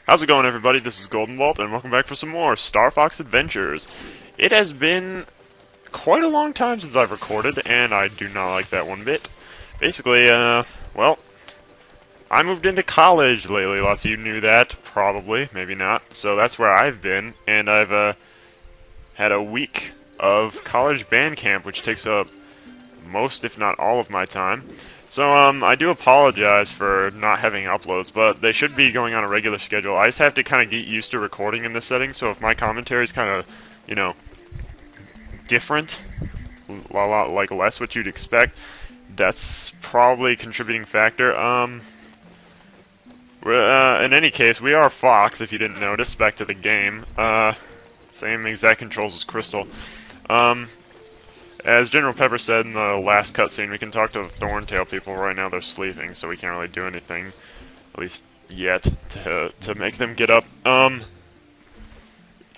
How's it going, everybody? This is Golden Vault, and welcome back for some more Star Fox Adventures. It has been quite a long time since I've recorded, and I do not like that one bit. Basically, well, I moved into college lately. Lots of you knew that, probably, maybe not. So that's where I've been, and I've had a week of college band camp, which takes up most, if not all, of my time. So, I do apologize for not having uploads, but they should be going on a regular schedule. I just have to kind of get used to recording in this setting, so if my commentary is kind of, you know, different, a lot like less what you'd expect, that's probably a contributing factor. In any case, we are Fox, if you didn't notice, back to the game. Same exact controls as Krystal. As General Pepper said in the last cutscene, we can talk to the Thorntail people. Right now they're sleeping, so we can't really do anything, at least yet, to make them get up.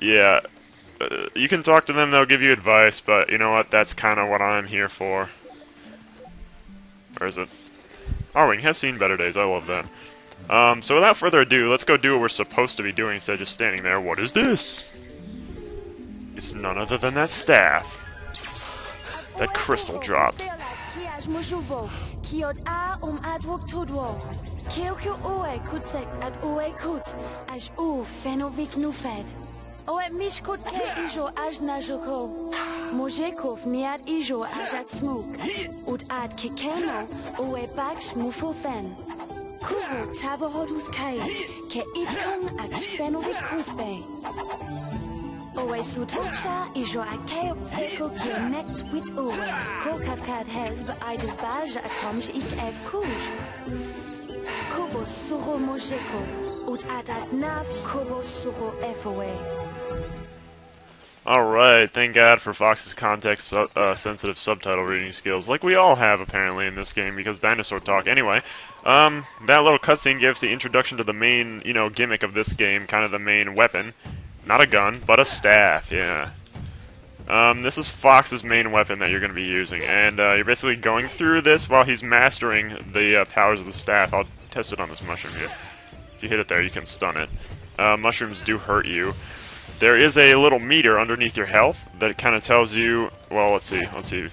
Yeah, you can talk to them, they'll give you advice, but you know what, that's kind of what I'm here for. Where is it? Arwing has seen better days, I love that. So without further ado, let's go do what we're supposed to be doing instead of just standing there. What is this? It's none other than that staff that Krystal dropped. Owe sutoksha ijo akeo feko connect with owe. Kokavkad has but I just baja a komsh ik ev kuj. Kobo suro mojeko. Ut atat nav kobo suro FOA. Alright, thank God for Fox's context-sensitive subtitle reading skills, like we all have apparently in this game because dinosaur talk. Anyway, that little cutscene gives the introduction to the main, you know, gimmick of this game, kind of the main weapon. Not a gun, but a staff, yeah. This is Fox's main weapon that you're going to be using, and you're basically going through this while he's mastering the powers of the staff. I'll test it on this mushroom here. If you hit it there, you can stun it. Mushrooms do hurt you. There is a little meter underneath your health that kind of tells you, well, let's see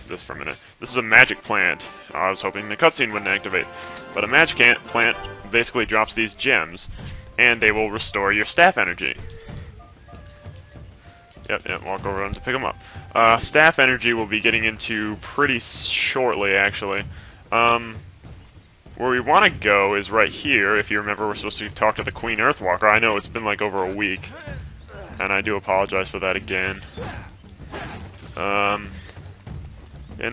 this for a minute. This is a magic plant. I was hoping the cutscene wouldn't activate. But a magic plant basically drops these gems, and they will restore your staff energy. Yep, walk over to pick them up. Staff energy we'll be getting into pretty shortly, actually. Where we want to go is right here. If you remember, we're supposed to talk to the Queen Earthwalker. I know it's been like over a week, and I do apologize for that again. And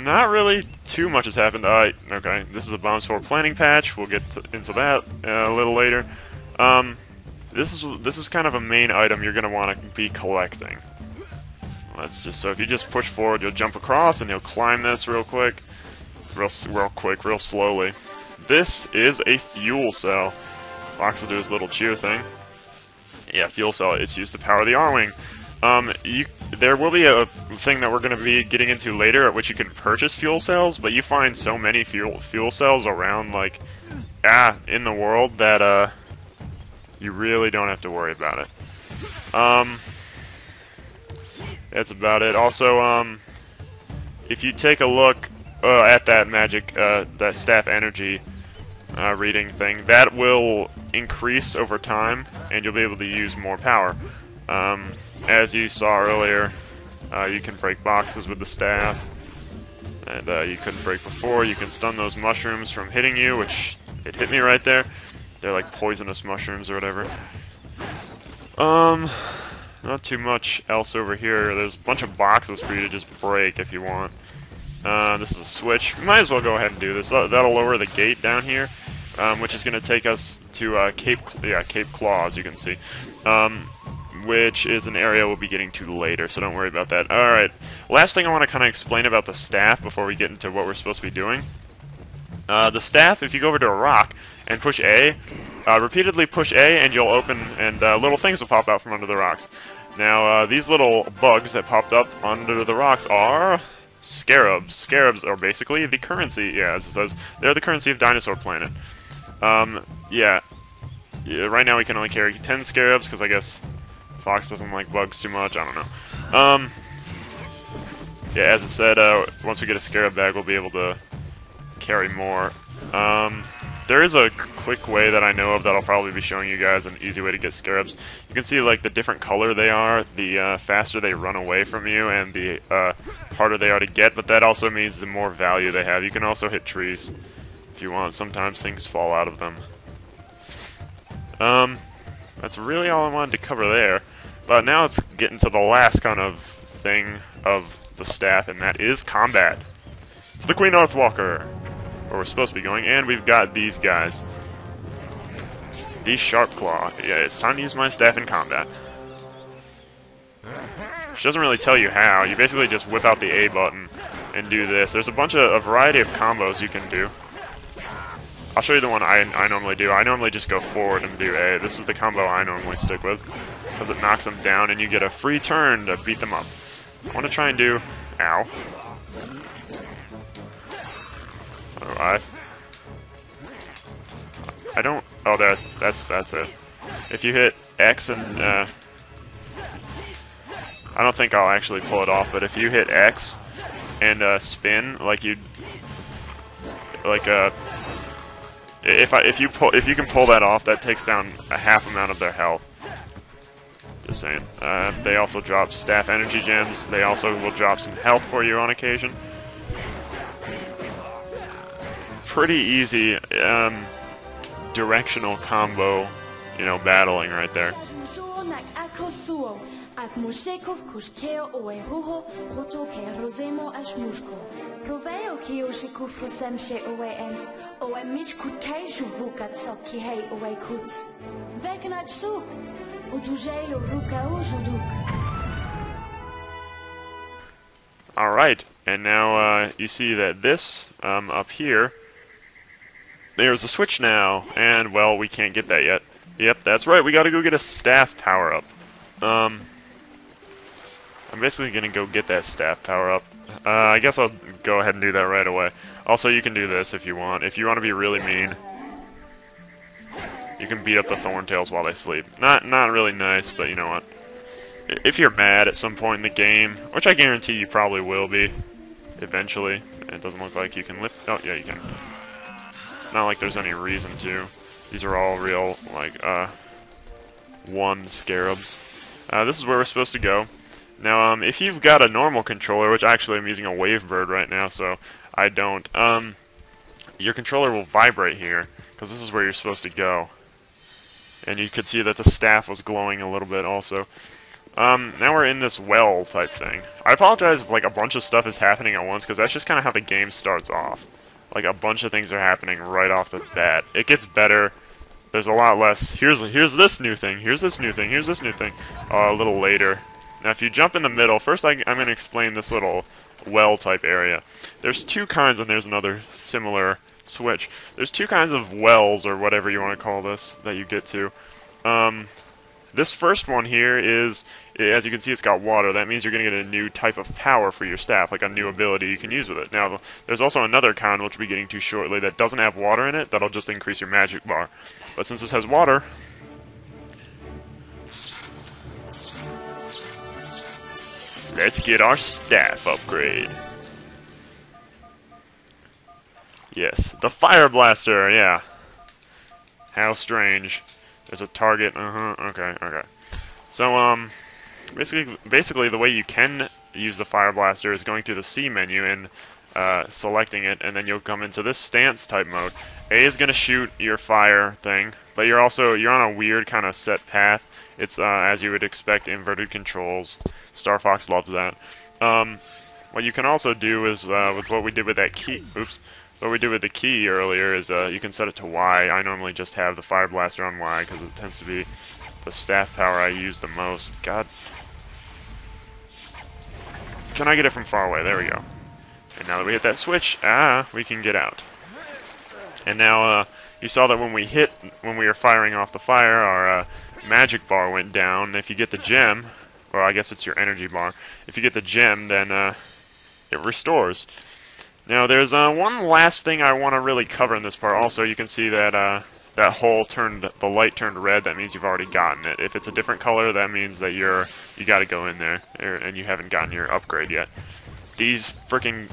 not really too much has happened. Okay, this is a bomb spore planting patch. We'll get into that a little later. This is kind of a main item you're going to want to be collecting. That's just so if you just push forward, you'll jump across and you'll climb this real quick, real slowly. This is a fuel cell. Fox will do his little cheer thing. Yeah, fuel cell. It's used to power the R-wing. There will be a thing that we're going to be getting into later at which you can purchase fuel cells, but you find so many fuel cells around, like, in the world that you really don't have to worry about it. That's about it. Also, if you take a look at that magic, that staff energy reading thing, that will increase over time, and you'll be able to use more power. As you saw earlier, you can break boxes with the staff, and you couldn't break before. You can stun those mushrooms from hitting you, which it hit me right there. They're like poisonous mushrooms or whatever. Not too much else over here. There's a bunch of boxes for you to just break if you want. This is a switch. We might as well go ahead and do this. That'll lower the gate down here, which is going to take us to Cape Claw, as you can see, which is an area we'll be getting to later, so don't worry about that. Alright, last thing I want to kind of explain about the staff before we get into what we're supposed to be doing. The staff, if you go over to a rock and push A, repeatedly push A, and you'll open, and little things will pop out from under the rocks. Now, these little bugs that popped up under the rocks are scarabs. Scarabs are basically the currency, yeah, as it says, they're the currency of Dinosaur Planet. Yeah, yeah, right now we can only carry 10 scarabs because I guess Fox doesn't like bugs too much. I don't know. Yeah, as I said, once we get a scarab bag, we'll be able to carry more. There is a quick way that I know of that I'll probably be showing you guys, an easy way to get scarabs. You can see like the different color they are, the faster they run away from you, and the harder they are to get, but that also means the more value they have. You can also hit trees if you want. Sometimes things fall out of them. That's really all I wanted to cover there. But now let's get into the last kind of thing of the staff, and that is combat. To the Queen Earthwalker, where we're supposed to be going, and we've got these guys. The Sharp Claw. Yeah, it's time to use my staff in combat. Which doesn't really tell you how. You basically just whip out the A button and do this. There's a variety of combos you can do. I'll show you the one I normally do. I normally just go forward and do A. This is the combo I normally stick with, because it knocks them down and you get a free turn to beat them up. I want to try and do... Ow. I don't... Oh, that's it. If you hit X and... I don't think I'll actually pull it off, but if you hit X and spin, like you... Like, if you can pull that off, that takes down a half amount of their health. Just saying. They also drop staff energy gems. They also will drop some health for you on occasion. Pretty easy directional combo, you know, battling right there. Alright, and now you see that this up here, there's a switch now, and well, we can't get that yet. Yep, that's right, we gotta go get a staff power-up. I'm basically gonna go get that staff power-up. I guess I'll go ahead and do that right away. Also, you can do this if you want. If you want to be really mean, you can beat up the Thorntails while they sleep. Not really nice, but you know what? If you're mad at some point in the game, which I guarantee you probably will be, eventually. It doesn't look like you can lift... Oh, yeah, you can. Not like there's any reason to. These are all real, like, 1 scarabs. This is where we're supposed to go. Now, if you've got a normal controller, which actually I'm using a Wavebird right now, so I don't, your controller will vibrate here, because this is where you're supposed to go. And you could see that the staff was glowing a little bit also. Now we're in this well type thing. I apologize if like a bunch of stuff is happening at once, because that's just kind of how the game starts off. Like a bunch of things are happening right off the bat. It gets better. There's a lot less. Here's this new thing. Here's this new thing. Here's this new thing. A little later. Now if you jump in the middle, first I'm going to explain this little well type area. There's 2 kinds, and there's another similar switch. There's 2 kinds of wells, or whatever you want to call this, that you get to. This first one here is, as you can see, it's got water. That means you're going to get a new type of power for your staff, like a new ability you can use with it. Now, there's also another kind, which we'll be getting to shortly, that doesn't have water in it. That'll just increase your magic bar. But since this has water... Let's get our staff upgrade. Yes, the Fire Blaster, yeah. How strange. There's a target, okay. So, basically the way you can use the Fire Blaster is going through the C menu and selecting it, and then you'll come into this stance type mode. A is going to shoot your fire thing, but you're on a weird kind of set path. It's, as you would expect, inverted controls. Star Fox loves that. What you can also do is, with what we did with that key, what we did with the key earlier is you can set it to Y. I normally just have the Fire Blaster on Y because it tends to be the staff power I use the most. God. Can I get it from far away? There we go. And now that we hit that switch, we can get out. And now, you saw that when we were firing off the fire, our magic bar went down. If you get the gem, or I guess it's your energy bar, if you get the gem, then it restores. Now, there's one last thing I want to really cover in this part. Also, you can see that that hole the light turned red, that means you've already gotten it. If it's a different color, that means that you got to go in there, and you haven't gotten your upgrade yet. These freaking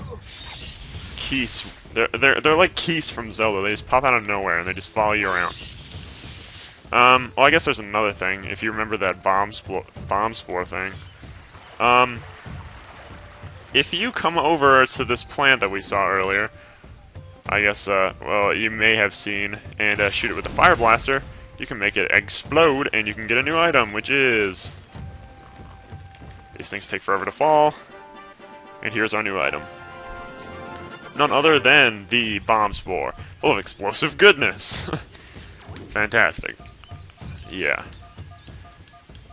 keys, they're like keys from Zelda. They just pop out of nowhere and they just follow you around. Well, I guess there's another thing. If you remember that bomb spore thing, if you come over to this plant that we saw earlier, I guess, well, you may have seen, and shoot it with a fire blaster, you can make it explode, and you can get a new item, which is... These things take forever to fall, and here's our new item. None other than the bomb spore, full of explosive goodness. Fantastic. Yeah.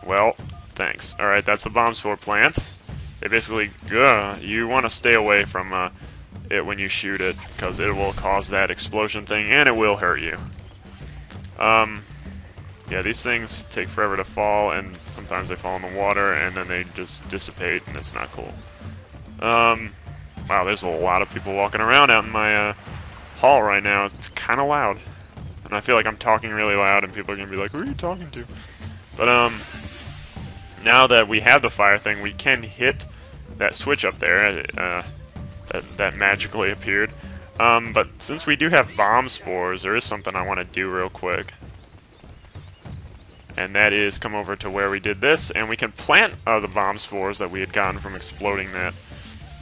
Well, thanks. Alright, that's the bomb spore plant. They basically, you want to stay away from it when you shoot it, because it will cause that explosion thing, and it will hurt you. Yeah, these things take forever to fall, and sometimes they fall in the water, and then they just dissipate, and it's not cool. Wow, there's a lot of people walking around out in my hall right now. It's kind of loud, and I feel like I'm talking really loud, and people are gonna be like, "Who are you talking to?" But now that we have the fire thing, we can hit that switch up there that magically appeared. But since we do have bomb spores, there is something I want to do real quick. And that is come over to where we did this, and we can plant the bomb spores that we had gotten from exploding that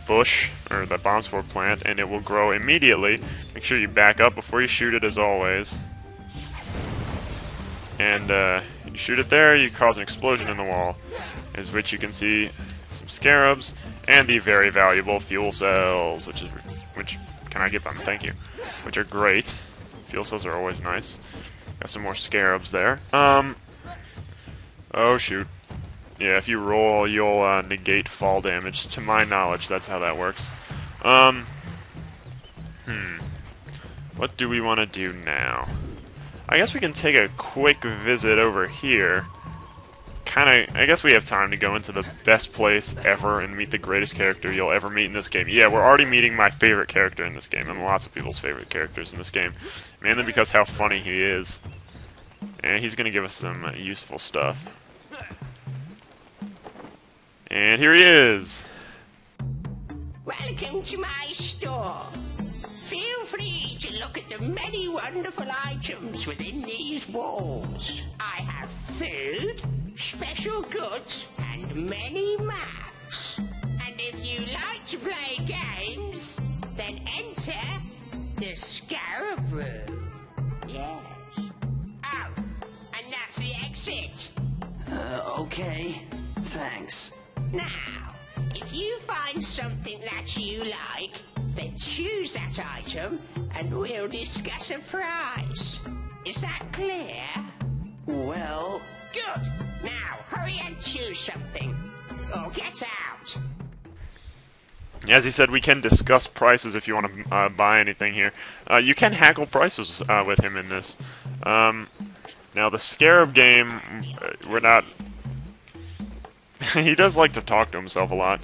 bush, or the bomb spore plant, and it will grow immediately. Make sure you back up before you shoot it, as always. And you shoot it there, you cause an explosion in the wall, as which you can see some scarabs, and the very valuable fuel cells, which can I get them? Thank you. Which are great. Fuel cells are always nice. Got some more scarabs there. Oh shoot. Yeah, if you roll, you'll negate fall damage. To my knowledge, that's how that works. What do we want to do now? I guess we can take a quick visit over here. I guess we have time to go into the best place ever and meet the greatest character you'll ever meet in this game. Yeah, we're already meeting my favorite character in this game, and lots of people's favorite characters in this game. Mainly because how funny he is. And he's going to give us some useful stuff. And here he is! Welcome to my store. Feel free to look at the many wonderful items within these walls. I have food, special goods, and many maps. And if you like to play games, then enter the Scarab Room. Yes. Oh, and that's the exit. Okay. Thanks. Now, if you find something that you like, then choose that item, and we'll discuss a price. Is that clear? Well... Good. Now, hurry and choose something, or get out. As he said, we can discuss prices if you want to buy anything here. You can haggle prices with him in this. Now, the Scarab game, we're not... He does like to talk to himself a lot.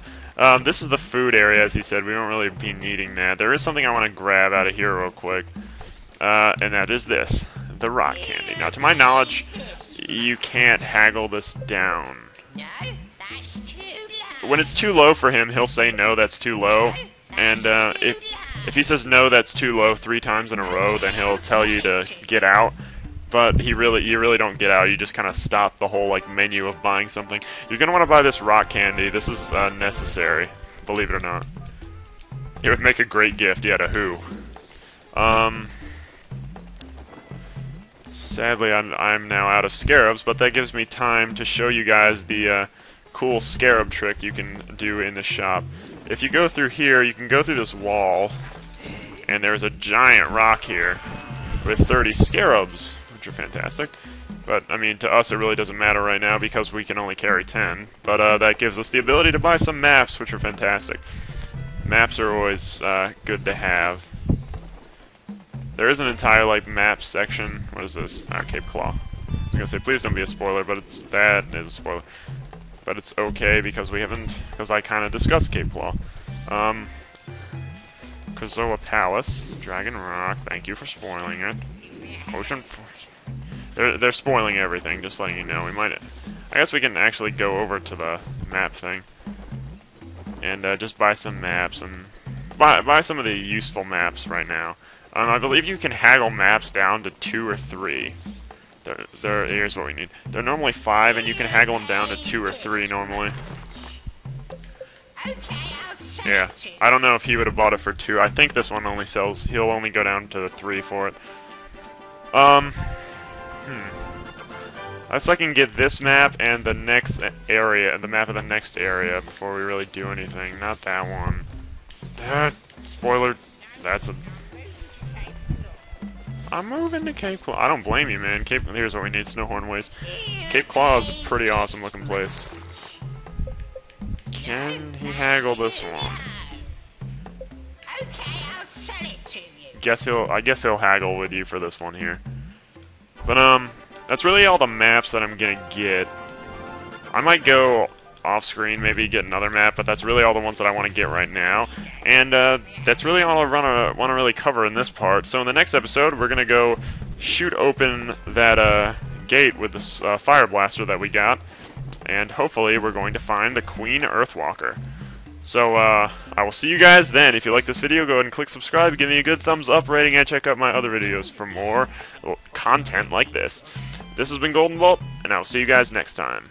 This is the food area, as he said. We don't really be needing that. There is something I want to grab out of here real quick. And that is this. The rock candy. Now, to my knowledge, you can't haggle this down. No, that's too low. When it's too low for him, he'll say, no, that's too low. And if he says, no, that's too low 3 times in a row, then he'll tell you to get out. But you really don't get out. You just kind of stop the whole menu of buying something. You're gonna want to buy this rock candy. This is necessary, believe it or not. It would make a great gift. Yeah, to who? Sadly, I'm now out of scarabs, but that gives me time to show you guys the cool scarab trick you can do in the shop. If you go through here, you can go through this wall, and there's a giant rock here with 30 scarabs. Which are fantastic, but I mean, to us it really doesn't matter right now because we can only carry 10, but that gives us the ability to buy some maps, which are fantastic. Maps are always good to have. There is an entire map section. What is this? Cape Claw. I was gonna say please don't be a spoiler, but that is a spoiler, but it's okay because I kind of discussed Cape Claw. Krazoa Palace, Dragon Rock, thank you for spoiling it. Ocean They're spoiling everything, just letting you know. We might... I guess we can actually go over to the map thing. And just buy some maps, and buy some of the useful maps right now. I believe you can haggle maps down to 2 or 3. Here's what we need. They're normally 5, and you can haggle them down to 2 or 3 normally. Yeah, I don't know if he would have bought it for 2. I think this one only sells... He'll only go down to 3 for it. Let's I can get this map and the next area, the map of the next area before we really do anything. Not that one. That spoiler. That's a. I'm moving to Cape Claw. I don't blame you, man. Here's what we need: Snowhorn Waste. Cape Claw is a pretty awesome looking place. Can he haggle this one? I guess he'll haggle with you for this one here. But that's really all the maps that I'm gonna get. I might go off screen, maybe get another map, but that's really all the ones that I want to get right now. And that's really all I want to really cover in this part. So in the next episode, we're gonna go shoot open that gate with this fire blaster that we got, and hopefully we're going to find the Queen Earthwalker. So, I will see you guys then. If you like this video, go ahead and click subscribe, give me a good thumbs up rating, and check out my other videos for more content like this. This has been Golden Vault, and I will see you guys next time.